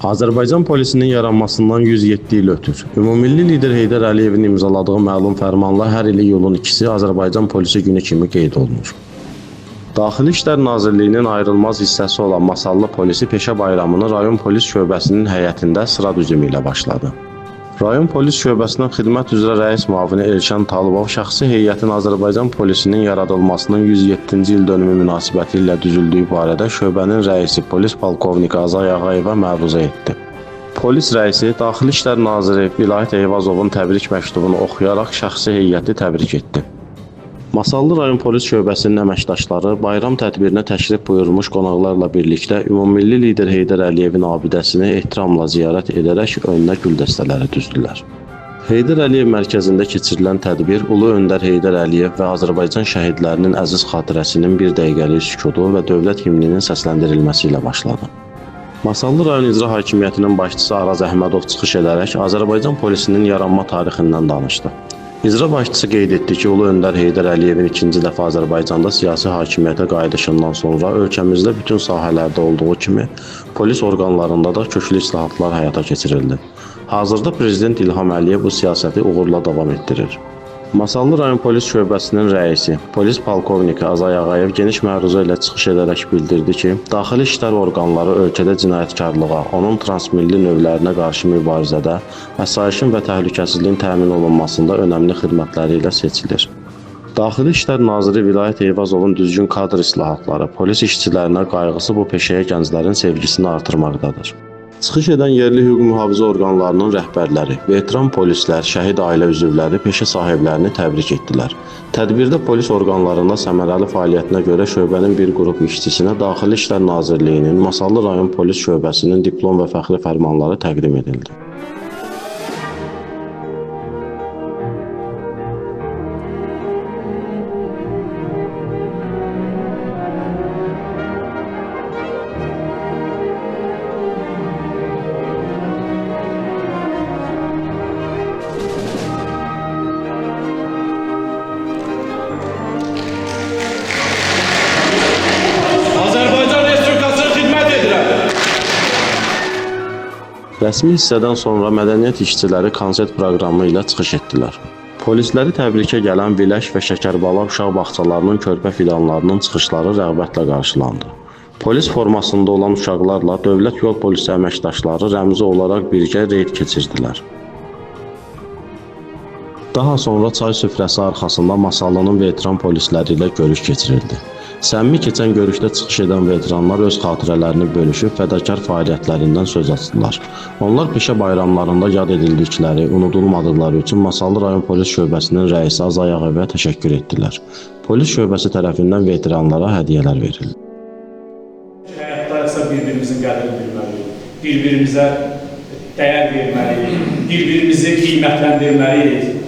Azərbaycan polisinin yaranmasından 107 il ötür. Ümumilli lider Heydər Əliyevin imzaladığı məlum fərmanla hər il iyulun 2-si Azərbaycan Polisi Günü kimi qeyd olunur. Daxili İşlər Nazirliyinin ayrılmaz hissəsi olan Masallı Polisi peşə bayramını rayon polis şöbəsinin həyətində sıra düzümü ilə başladı. Rayon polis şöbəsinin xidmət üzrə rəis müavini Elşən Talıbov şəxsi heyətin Azərbaycan polisinin yaradılmasının 107-ci il dönümü münasibəti ilə düzüldüyü barədə şöbənin rəisi polis polkovniki Azay Ağayeva məruzə etdi. Polis rəisi Daxili İşlər Naziri Vilayət Eyvazovun təbrik məktubunu oxuyaraq şəxsi heyəti təbrik etdi. Masallı rayon polis şöbəsinin əməkdaşları bayram tədbirinə təşrif buyurmuş qonaqlarla birlikdə ümumilli lider Heydər Əliyevin abidəsini ehtiramla ziyarət edərək önünə gül dəstələri düzdülər. Heydər Əliyev mərkəzində keçirilən tədbir Ulu Öndər Heydər Əliyev və Azərbaycan şəhidlərinin əziz xatirəsinin bir dəqiqəlik sükutu və dövlət himninin səsləndirilməsi ilə başladı. Masallı rayon icra hakimiyyətinin başçısı Araz Əhmədov çıxış edərək Azərbaycan polisinin yaranma tarixindən danışdı. İcra başçısı qeyd etdi ki, Ulu Öndər Heydər Əliyevin ikinci dəfə Azərbaycanda siyasi hakimiyyətə qayıdışından sonra ölkəmizdə bütün sahələrdə olduğu kimi polis orqanlarında da köklü islahatlar həyata keçirildi. Hazırda Prezident İlham Əliyev bu siyasəti uğurla davam etdirir. Masallı rayon polis şöbəsinin rəisi, polis polkovniki Azay Ağayev geniş məruzə ilə çıxış edərək bildirdi ki, daxili işlər orqanları ölkədə cinayətkarlığa, onun transmilli növlərinə qarşı mübarizədə, əsayişin və təhlükəsizliyin təmin olunmasında önəmli xidmətləri ilə seçilir. Daxili İşlər Naziri Vilayət Eyvazovun düzgün kadr islahatları, polis işçilərinə qayğısı bu peşəyə gənclərin sevgisini artırmaqdadır. Çıxış edən yerli hüquq mühafizə orqanlarının rəhbərləri, veteran polislər, şəhid ailə üzvləri peşə sahiblərini təbrik etdilər. Tədbirdə polis orqanlarında səmərəli fəaliyyətinə görə şöbənin bir qrup işçisinə Daxili İşlər Nazirliyinin Masallı rayon polis şöbəsinin diplom və fəxri fərmanları təqdim edildi. Rəsmi hissədən sonra mədəniyyət işçiləri konsert proqramı ilə çıxış etdilər. Polisləri təbrikə gələn Viləş və Şəkərbala uşaq bağçalarının körpə fidanlarının çıxışları rəğbətlə qarşılandı. Polis formasında olan uşaqlarla dövlət yol polisi əməkdaşları rəmzi olaraq birgə reyd keçirdilər. Daha sonra çay süfrəsi arxasında Masallının veteran polisləri ilə görüş keçirildi. Səmimi keçən görüşdə çıxış edən veteranlar öz xatirələrini bölüşüb fədakar fəaliyyətlərindən söz açdılar. Onlar peşə bayramlarında yad edildikləri, unudulmadıqları üçün Masallı rayon polis şöbəsinin rəisi Azay Ağayevə təşəkkür etdilər. Polis şöbəsi tərəfindən veteranlara hədiyyələr verildi. Həyatdaysa bir-birimizin qədrini bilməliyik, bir-birimizə dəyər verməliyik, bir-birimizi qiymətləndirməliyik.